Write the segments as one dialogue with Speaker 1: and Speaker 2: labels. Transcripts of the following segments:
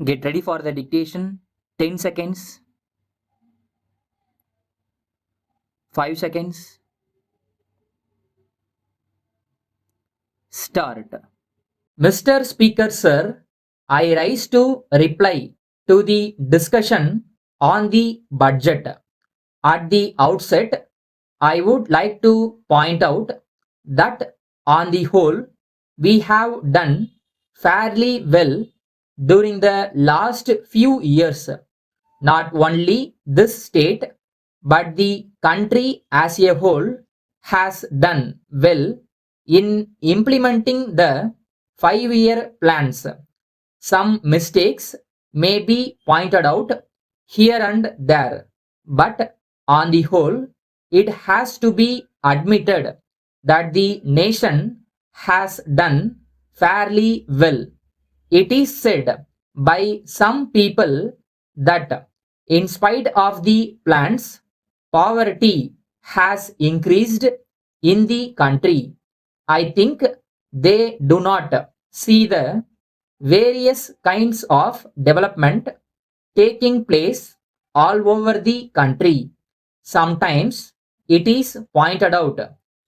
Speaker 1: Get ready for the dictation. 10 seconds, 5 seconds, start. Mr. Speaker, sir, I rise to reply to the discussion on the budget. At the outset, I would like to point out that on the whole, we have done fairly well during the last few years. Not only this state, but the country as a whole has done well in implementing the 5-year plans. Some mistakes may be pointed out here and there, but on the whole, it has to be admitted that the nation has done fairly well. It is said by some people that in spite of the plans, poverty has increased in the country. I think they do not see the various kinds of development taking place all over the country. Sometimes it is pointed out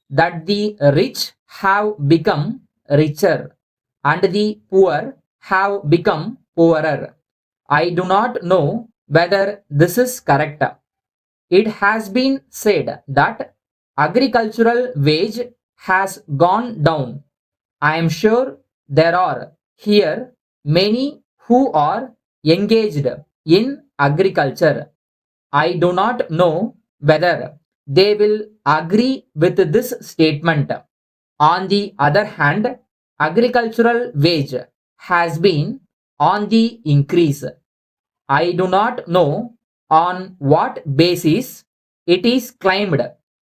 Speaker 1: that the rich have become richer and the poor have become poorer. I do not know whether this is correct. It has been said that agricultural wage has gone down. I am sure there are here many who are engaged in agriculture. I do not know whether they will agree with this statement. On the other hand, agricultural wage has been on the increase. I do not know on what basis it is claimed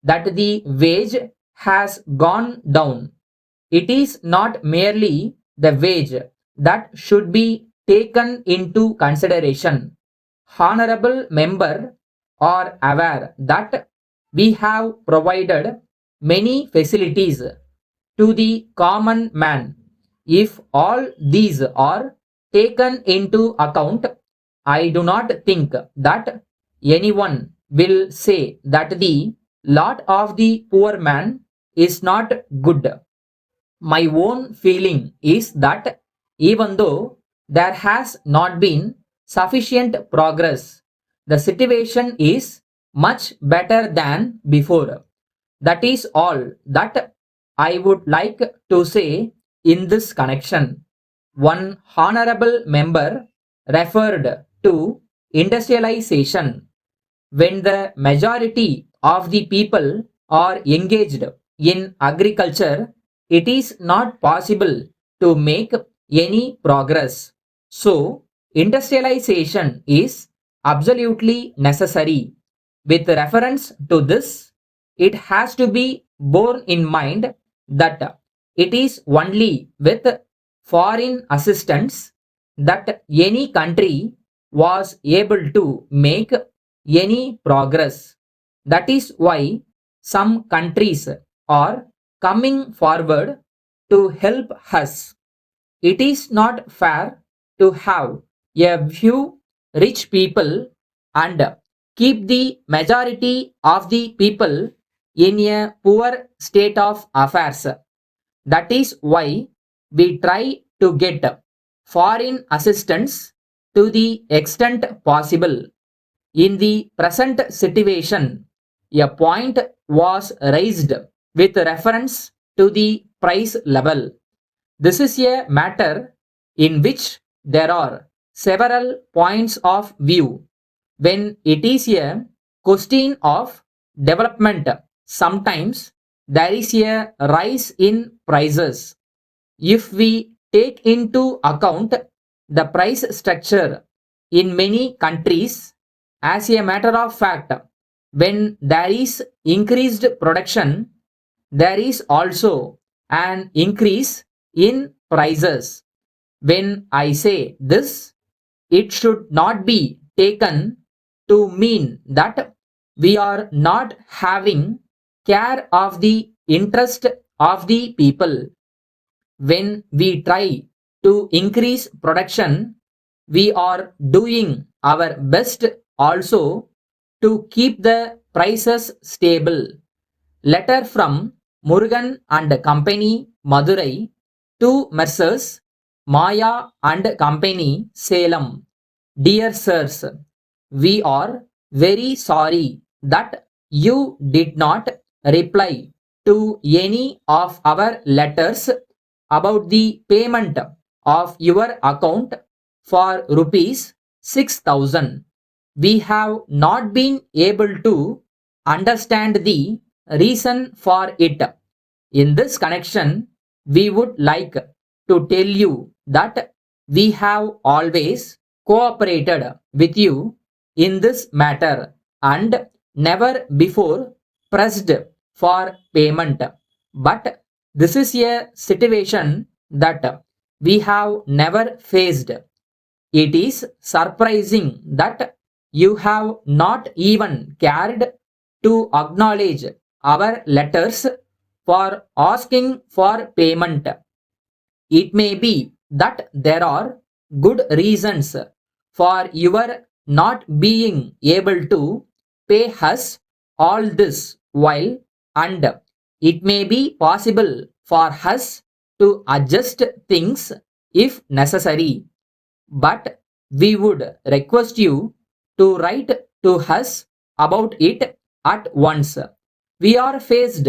Speaker 1: that the wage has gone down. It is not merely the wage that should be taken into consideration. Honorable member are aware that we have provided many facilities to the common man. If all these are taken into account, I do not think that anyone will say that the lot of the poor man is not good. My own feeling is that even though there has not been sufficient progress, the situation is much better than before. That is all that I would like to say in this connection. One honorable member referred to industrialization. When the majority of the people are engaged in agriculture, it is not possible to make any progress. So, industrialization is absolutely necessary. With reference to this, it has to be borne in mind that it is only with foreign assistance that any country was able to make any progress. That is why some countries are coming forward to help us. It is not fair to have a few rich people and keep the majority of the people in a poor state of affairs. That is why we try to get foreign assistance to the extent possible. In the present situation, a point was raised with reference to the price level. This is a matter in which there are several points of view. When it is a question of development, sometimes there is a rise in prices. If we take into account the price structure in many countries, as a matter of fact, when there is increased production, there is also an increase in prices. When I say this, it should not be taken to mean that we are not having care of the interest of the people. When we try to increase production, We are doing our best also to keep the prices stable. Letter from Murugan and Company, Madurai, to Messrs. Maya and Company, Salem. Dear sirs, we are very sorry that you did not reply to any of our letters about the payment of your account for rupees 6,000. We have not been able to understand the reason for it. In this connection, we would like to tell you that we have always cooperated with you in this matter and never before pressed for payment. But this is a situation that we have never faced. It is surprising that you have not even cared to acknowledge our letters for asking for payment. It may be that there are good reasons for your not being able to pay us all this while, and it may be possible for us to adjust things if necessary. But we would request you to write to us about it at once. We are faced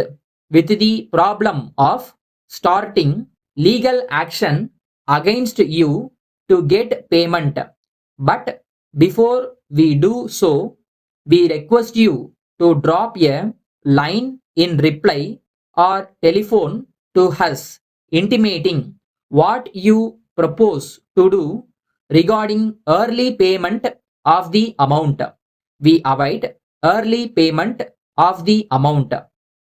Speaker 1: with the problem of starting legal action against you to get payment. But before we do so, we request you to drop a line in reply or telephone to us intimating what you propose to do regarding early payment of the amount. We await early payment of the amount.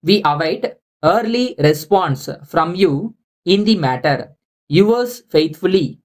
Speaker 1: We await early response from you in the matter. Yours faithfully,